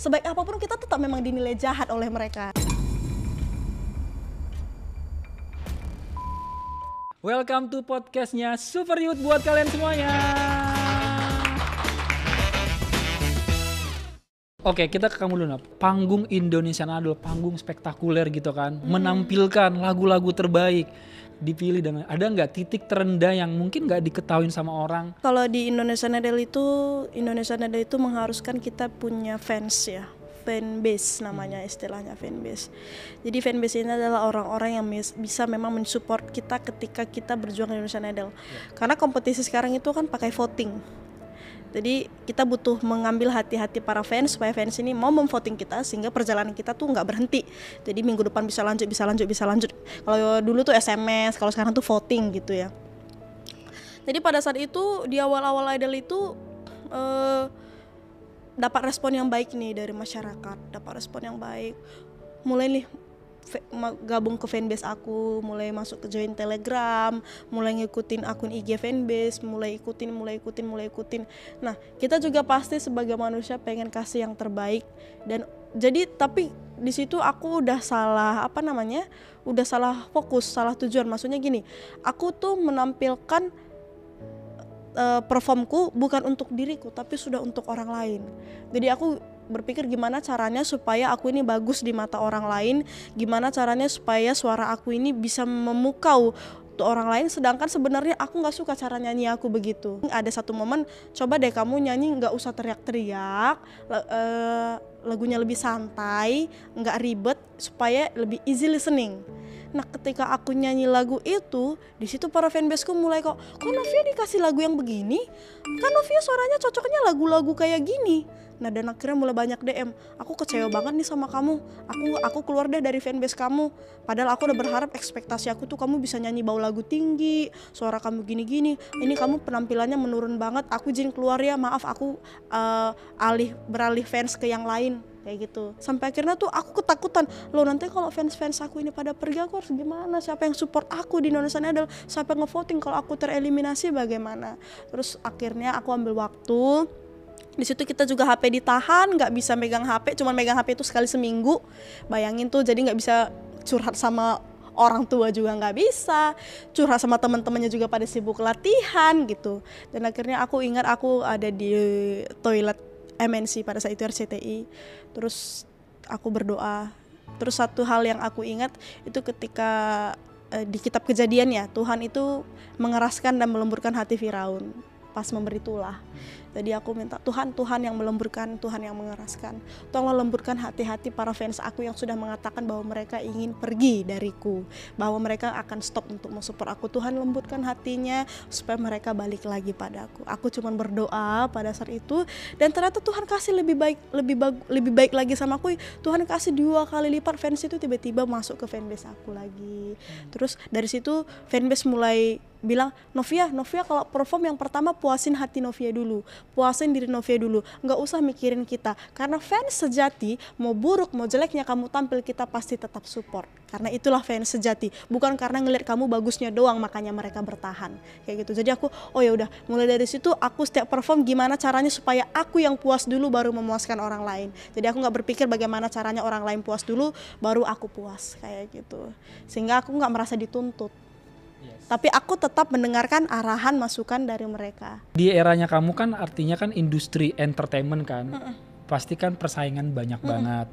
sebaik apapun kita tetap memang dinilai jahat oleh mereka. Welcome to podcastnya Super Youth buat kalian semuanya. Oke, kita ke kamu dulu, Nap. Panggung Indonesian Idol, panggung spektakuler gitu kan, menampilkan lagu-lagu terbaik, dipilih dan ada nggak titik terendah yang mungkin nggak diketahui sama orang? Kalau di Indonesian Idol itu mengharuskan kita punya fans ya, fanbase namanya, istilahnya fanbase. Jadi fanbase ini adalah orang-orang yang bisa memang mensupport kita ketika kita berjuang di Indonesian Idol. Karena kompetisi sekarang itu kan pakai voting. Jadi kita butuh mengambil hati-hati para fans supaya fans ini mau memvoting kita sehingga perjalanan kita tuh nggak berhenti. Jadi minggu depan bisa lanjut. Kalau dulu tuh SMS, kalau sekarang tuh voting gitu ya. Jadi pada saat itu di awal-awal Idol itu dapat respon yang baik nih dari masyarakat, dapat respon yang baik. Mulai nih gabung ke fanbase aku, mulai masuk ke join Telegram, mulai ngikutin akun IG fanbase, mulai ikutin. Nah, kita juga pasti sebagai manusia pengen kasih yang terbaik dan jadi tapi di situ aku udah salah fokus, salah tujuan. Maksudnya gini, aku tuh menampilkan performku bukan untuk diriku tapi sudah untuk orang lain. Jadi aku berpikir gimana caranya supaya aku ini bagus di mata orang lain, gimana caranya supaya suara aku ini bisa memukau untuk orang lain, sedangkan sebenarnya aku nggak suka cara nyanyi aku begitu. Ada satu momen, coba deh kamu nyanyi nggak usah teriak-teriak, lagunya lebih santai, nggak ribet, supaya lebih easy listening. Nah, ketika aku nyanyi lagu itu, di situ para fanbaseku mulai kok Novia dikasih lagu yang begini? Kan Novia suaranya cocoknya lagu-lagu kayak gini. Nah, dan akhirnya mulai banyak DM. Aku kecewa banget nih sama kamu. Aku keluar deh dari fanbase kamu. Padahal aku udah berharap ekspektasi aku tuh kamu bisa nyanyi bau lagu tinggi, suara kamu gini-gini. Ini kamu penampilannya menurun banget. Aku izin keluar ya, maaf aku beralih fans ke yang lain. Kayak gitu. Sampai akhirnya tuh aku ketakutan. Loh, nanti kalau fans-fans aku ini pada pergi, aku harus gimana? Siapa yang support aku di Indonesian Idol? Siapa yang ngevoting kalau aku tereliminasi bagaimana? Terus akhirnya aku ambil waktu. Di situ kita juga HP ditahan, nggak bisa megang HP, cuman megang HP itu sekali seminggu. Bayangin tuh, jadi nggak bisa curhat sama orang tua juga nggak bisa, curhat sama teman-temannya juga pada sibuk latihan gitu. Dan akhirnya aku ingat aku ada di toilet MNC pada saat itu RCTI, terus aku berdoa. Terus satu hal yang aku ingat itu ketika di kitab Kejadian ya, Tuhan itu mengeraskan dan melemburkan hati Firaun pas memberi tulah. Jadi aku minta Tuhan yang melemburkan, Tuhan yang mengeraskan. Tolong lemburkan hati-hati para fans aku yang sudah mengatakan bahwa mereka ingin pergi dariku, bahwa mereka akan stop untuk mensupport aku. Tuhan lembutkan hatinya supaya mereka balik lagi padaku. Aku cuma berdoa pada saat itu dan ternyata Tuhan kasih lebih baik lagi sama aku. Tuhan kasih 2 kali lipat, fans itu tiba-tiba masuk ke fanbase aku lagi. Terus dari situ fanbase mulai bilang, Novia kalau perform yang pertama puasin hati Novia dulu, puasin diri Novia dulu, nggak usah mikirin kita, karena fans sejati mau buruk mau jeleknya kamu tampil kita pasti tetap support, karena itulah fans sejati, bukan karena ngelihat kamu bagusnya doang makanya mereka bertahan kayak gitu. Jadi aku ya udah, mulai dari situ aku setiap perform gimana caranya supaya aku yang puas dulu baru memuaskan orang lain. Jadi aku nggak berpikir bagaimana caranya orang lain puas dulu baru aku puas kayak gitu, sehingga aku nggak merasa dituntut. Tapi aku tetap mendengarkan arahan masukan dari mereka. Di eranya kamu kan artinya kan industri entertainment kan, pasti kan persaingan banyak banget.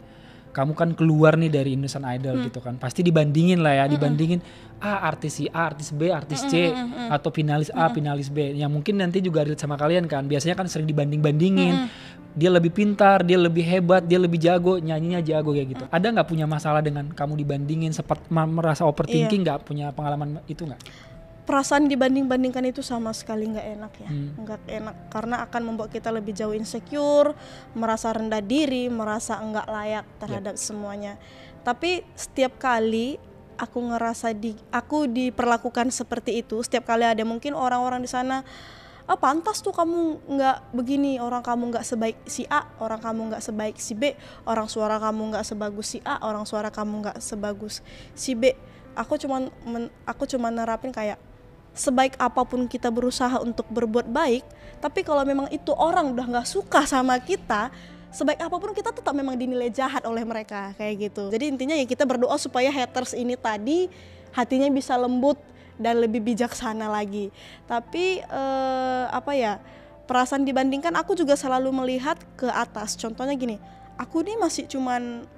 Kamu kan keluar nih dari Indonesian Idol gitu kan, pasti dibandingin lah ya, dibandingin artis si A, artis B, artis C, atau finalis A, finalis B. Yang mungkin nanti juga relate sama kalian kan, biasanya kan sering dibanding-bandingin. Dia lebih pintar, dia lebih hebat, dia lebih jago, nyanyinya jago kayak gitu. Ada nggak punya masalah dengan kamu dibandingin, sempat merasa overthinking nggak? Punya pengalaman itu nggak? Perasaan dibanding-bandingkan itu sama sekali nggak enak ya, nggak enak karena akan membuat kita lebih jauh insecure, merasa rendah diri, merasa nggak layak terhadap semuanya. Tapi setiap kali aku ngerasa aku diperlakukan seperti itu, setiap kali ada mungkin orang-orang di sana, pantas tuh kamu nggak begini, orang kamu nggak sebaik si A, orang kamu nggak sebaik si B, orang suara kamu nggak sebagus si A, orang suara kamu nggak sebagus si B. Aku cuma nerapin kayak sebaik apapun kita berusaha untuk berbuat baik, tapi kalau memang itu orang udah nggak suka sama kita, sebaik apapun kita tetap memang dinilai jahat oleh mereka kayak gitu. Jadi intinya ya kita berdoa supaya haters ini tadi hatinya bisa lembut dan lebih bijaksana lagi. Tapi perasaan dibandingkan, aku juga selalu melihat ke atas. Contohnya gini, aku ini masih cuman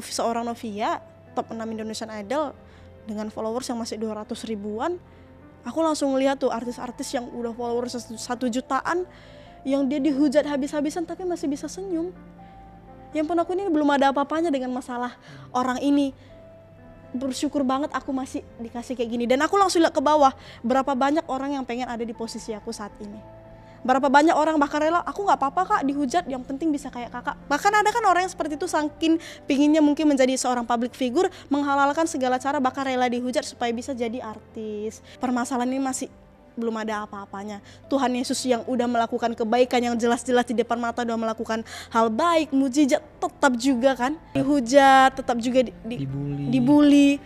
seorang Novia top 6 Indonesian Idol dengan followers yang masih 200 ribuan. Aku langsung ngelihat tuh artis-artis yang udah followers 1 jutaan, yang dia dihujat habis-habisan tapi masih bisa senyum. Ya ampun, aku ini belum ada apa-apanya dengan masalah orang ini. Bersyukur banget aku masih dikasih kayak gini. Dan aku langsung lihat ke bawah, berapa banyak orang yang pengen ada di posisi aku saat ini. Berapa banyak orang bahkan rela, aku gak apa-apa kak dihujat, yang penting bisa kayak kakak. Bahkan ada kan orang yang seperti itu, saking pinginnya mungkin menjadi seorang public figure, menghalalkan segala cara bahkan rela dihujat supaya bisa jadi artis. Permasalahan ini masih belum ada apa-apanya. Tuhan Yesus yang udah melakukan kebaikan yang jelas-jelas di depan mata, udah melakukan hal baik, mujizat, tetap juga kan dihujat, tetap juga dibully.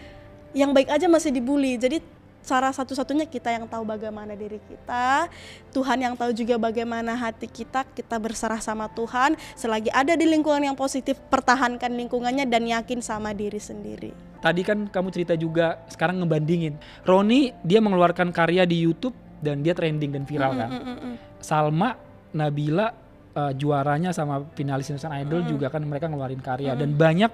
Yang baik aja masih dibully. Jadi cara satu-satunya kita yang tahu bagaimana diri kita, Tuhan yang tahu juga bagaimana hati kita. Kita berserah sama Tuhan. Selagi ada di lingkungan yang positif, pertahankan lingkungannya dan yakin sama diri sendiri. Tadi kan kamu cerita juga, sekarang ngebandingin. Roni dia mengeluarkan karya di YouTube dan dia trending dan viral kan. Salma, Nabila juaranya sama finalis Indonesian Idol juga kan, mereka ngeluarin karya. Dan banyak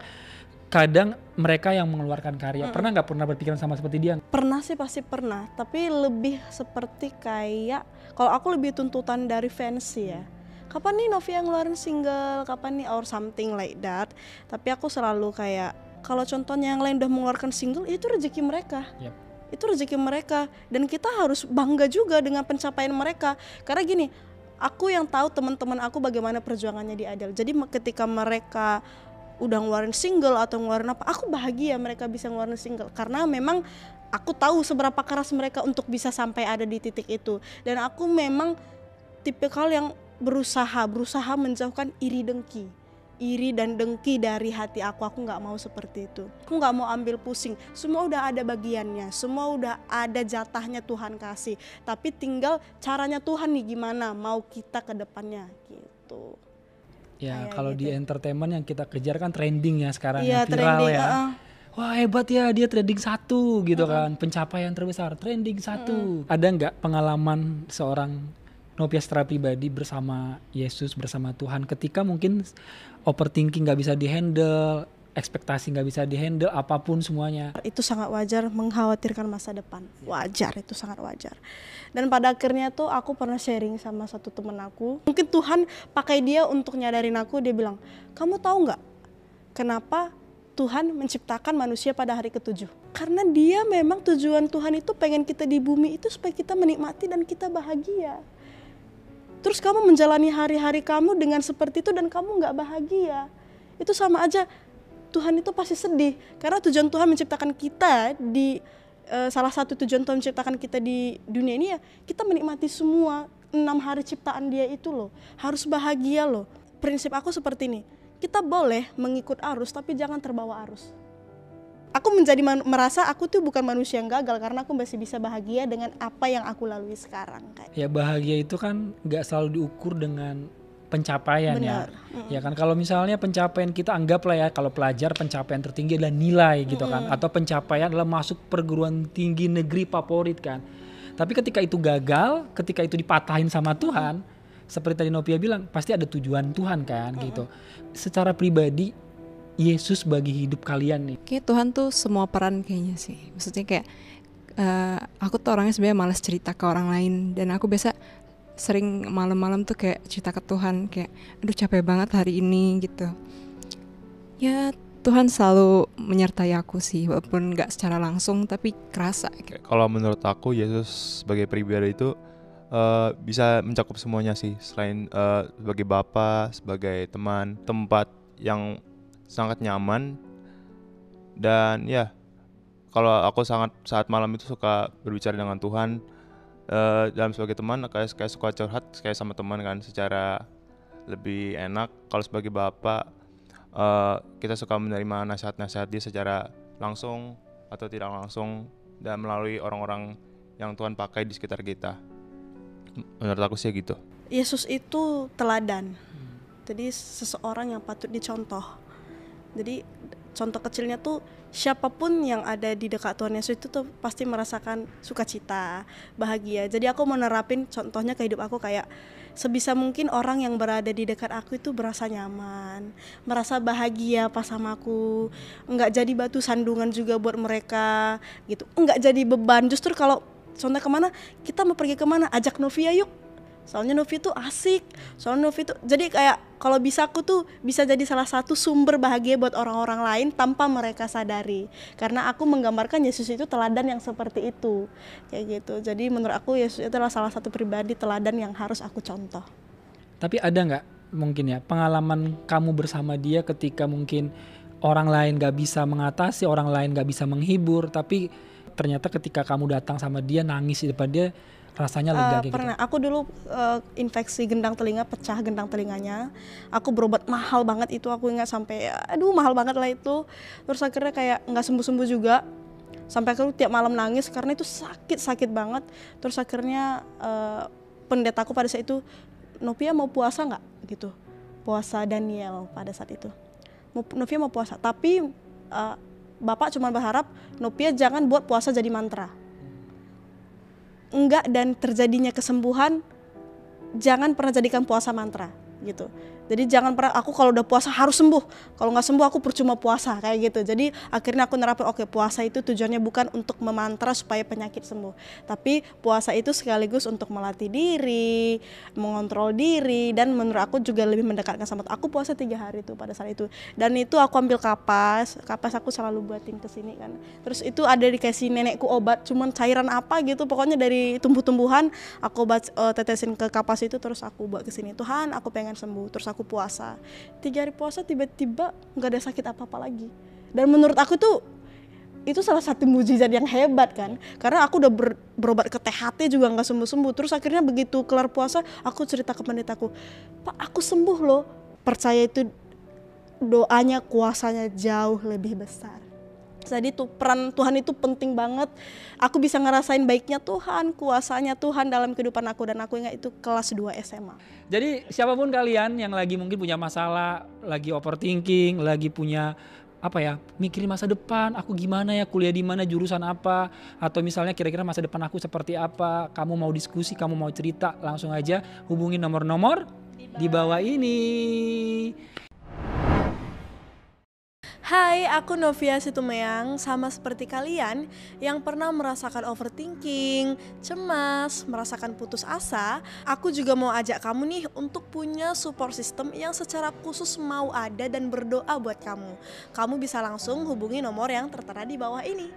kadang mereka yang mengeluarkan karya. Pernah berpikiran sama seperti dia? Pernah sih, pasti pernah. Tapi lebih seperti kayak, kalau aku lebih tuntutan dari fans sih ya. Kapan nih Novia ngeluarin single, kapan nih, or something like that. Tapi aku selalu kayak, kalau contohnya yang lain udah mengeluarkan single, itu rezeki mereka. Yep. Itu rezeki mereka. Dan kita harus bangga juga dengan pencapaian mereka. Karena gini, aku yang tahu teman-teman aku bagaimana perjuangannya di Idol. Jadi ketika mereka udah ngeluarin single atau ngeluarin apa, aku bahagia mereka bisa ngeluarin single. Karena memang aku tahu seberapa keras mereka untuk bisa sampai ada di titik itu. Dan aku memang tipikal yang berusaha menjauhkan iri dan dengki dari hati aku nggak mau seperti itu. Aku nggak mau ambil pusing, semua udah ada bagiannya, semua udah ada jatahnya Tuhan kasih. Tapi tinggal caranya Tuhan nih gimana mau kita ke depannya gitu. Ya kalau gitu. Di entertainment yang kita kejar kan trending ya sekarang, ya, viral trending, ya. Wah hebat ya, dia trending 1 gitu kan, pencapaian terbesar, trending 1. Ada nggak pengalaman seorang Novia secara pribadi bersama Yesus, bersama Tuhan, ketika mungkin overthinking gak bisa dihandle, ekspektasi gak bisa dihandle, apapun semuanya? Itu sangat wajar, mengkhawatirkan masa depan. Wajar, itu sangat wajar. Dan pada akhirnya tuh aku pernah sharing sama satu temen aku. Mungkin Tuhan pakai dia untuk nyadarin aku. Dia bilang, kamu tahu gak kenapa Tuhan menciptakan manusia pada hari ke-7? Karena dia memang tujuan Tuhan itu pengen kita di bumi itu supaya kita menikmati dan kita bahagia. Terus kamu menjalani hari-hari kamu dengan seperti itu dan kamu gak bahagia. Itu sama aja, Tuhan itu pasti sedih. Karena tujuan Tuhan menciptakan kita di salah satu tujuan Tuhan menciptakan kita di dunia ini ya, kita menikmati semua 6 hari ciptaan dia itu loh. Harus bahagia loh. Prinsip aku seperti ini, kita boleh mengikut arus tapi jangan terbawa arus. Aku merasa aku tuh bukan manusia yang gagal karena aku masih bisa bahagia dengan apa yang aku lalui sekarang. Ya bahagia itu kan gak selalu diukur dengan pencapaian. Benar. Ya kan, kalau misalnya pencapaian kita anggaplah ya, kalau pelajar pencapaian tertinggi adalah nilai gitu kan, atau pencapaian adalah masuk perguruan tinggi negeri favorit kan. Tapi ketika itu gagal, ketika itu dipatahin sama Tuhan, seperti tadi Novia bilang, pasti ada tujuan Tuhan kan gitu. Secara pribadi Yesus bagi hidup kalian nih. Kayak Tuhan tuh semua peran kayaknya sih. Maksudnya kayak aku tuh orangnya sebenarnya malas cerita ke orang lain, dan aku biasa sering malam-malam tuh kayak cerita ke Tuhan kayak aduh capek banget hari ini gitu. Ya Tuhan selalu menyertai aku sih, walaupun gak secara langsung tapi kerasa gitu. Kalau menurut aku Yesus sebagai pribadi itu bisa mencakup semuanya sih. Selain sebagai Bapa, sebagai teman, tempat yang sangat nyaman. Dan ya kalau aku saat malam itu suka berbicara dengan Tuhan, dalam sebagai teman kayak suka curhat kayak sama teman kan, secara lebih enak. Kalau sebagai bapak kita suka menerima nasihat-nasihat dia secara langsung atau tidak langsung, dan melalui orang-orang yang Tuhan pakai di sekitar kita. Menurut aku sih gitu. Yesus itu teladan. Jadi seseorang yang patut dicontoh. Jadi contoh kecilnya tuh siapapun yang ada di dekat Tuhan Yesus itu tuh pasti merasakan sukacita, bahagia. Jadi aku mau nerapin contohnya ke hidup aku kayak sebisa mungkin orang yang berada di dekat aku itu berasa nyaman, merasa bahagia pas sama aku, nggak jadi batu sandungan juga buat mereka gitu, nggak jadi beban. Justru kalau contoh kemana, kita mau pergi kemana, ajak Novia yuk. Soalnya Novi tuh asik, soalnya Novi tuh jadi kayak kalau bisa aku tuh bisa jadi salah satu sumber bahagia buat orang-orang lain tanpa mereka sadari. Karena aku menggambarkan Yesus itu teladan yang seperti itu, kayak gitu. Jadi menurut aku Yesus itu adalah salah satu pribadi teladan yang harus aku contoh. Tapi ada nggak mungkin ya pengalaman kamu bersama dia ketika mungkin orang lain gak bisa mengatasi, orang lain gak bisa menghibur, tapi ternyata ketika kamu datang sama dia, nangis di depan dia, rasanya lega kayak pernah. gitu? Aku dulu infeksi gendang telinga, pecah gendang telinganya. Aku berobat mahal banget itu, aku ingat sampai aduh mahal banget lah itu. Terus akhirnya kayak nggak sembuh-sembuh juga. Sampai aku tiap malam nangis karena itu sakit banget. Terus akhirnya pendetaku pada saat itu, Novia mau puasa nggak gitu? Puasa Daniel pada saat itu. Novia mau puasa, tapi Bapak cuma berharap Novia jangan buat puasa jadi mantra. Enggak, dan terjadinya kesembuhan jangan pernah jadikan puasa mantra gitu. Jadi jangan pernah aku kalau udah puasa harus sembuh, kalau nggak sembuh aku percuma puasa kayak gitu. Jadi akhirnya aku nerapin oke, puasa itu tujuannya bukan untuk memantra supaya penyakit sembuh, tapi puasa itu sekaligus untuk melatih diri, mengontrol diri, dan menurut aku juga lebih mendekatkan sama aku. Puasa 3 hari tuh pada saat itu, dan itu aku ambil kapas aku selalu buatin kesini kan. Terus itu ada dikasih nenekku obat, cuman cairan apa gitu, pokoknya dari tumbuh-tumbuhan aku tetesin ke kapas itu, terus aku buat kesini. Tuhan, aku pengen sembuh. Terus aku puasa 3 hari puasa, tiba-tiba nggak ada sakit apa-apa lagi. Dan menurut aku tuh itu salah satu mujizat yang hebat kan, karena aku udah berobat ke THT juga nggak sembuh-sembuh. Terus akhirnya begitu kelar puasa aku cerita ke pendetaku, Pak, aku sembuh loh. Percaya itu doanya kuasanya jauh lebih besar. Jadi tuh peran Tuhan itu penting banget. Aku bisa ngerasain baiknya Tuhan, kuasanya Tuhan dalam kehidupan aku, dan aku ingat itu kelas 2 SMA. Jadi siapapun kalian yang lagi mungkin punya masalah, lagi overthinking, lagi punya mikirin masa depan, aku gimana ya, kuliah di mana, jurusan apa, atau misalnya kira-kira masa depan aku seperti apa, kamu mau diskusi, kamu mau cerita, langsung aja hubungi nomor-nomor di bawah ini. Hai, aku Novia Situmeang. Sama seperti kalian yang pernah merasakan overthinking, cemas, merasakan putus asa, aku juga mau ajak kamu nih untuk punya support system yang secara khusus mau ada dan berdoa buat kamu. Kamu bisa langsung hubungi nomor yang tertera di bawah ini.